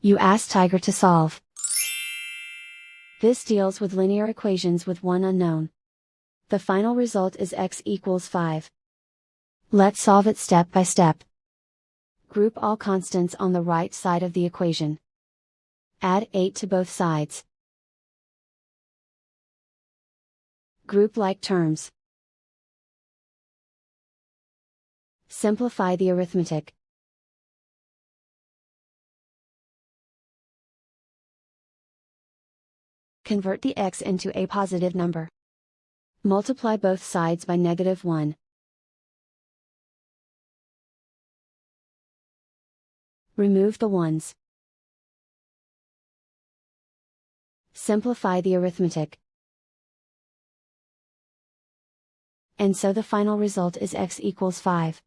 You ask Tiger to solve. This deals with linear equations with one unknown. The final result is x equals 5. Let's solve it step by step. Group all constants on the right side of the equation. Add 8 to both sides. Group like terms. Simplify the arithmetic. Convert the x into a positive number. Multiply both sides by -1. Remove the ones. Simplify the arithmetic. And so the final result is x equals 5.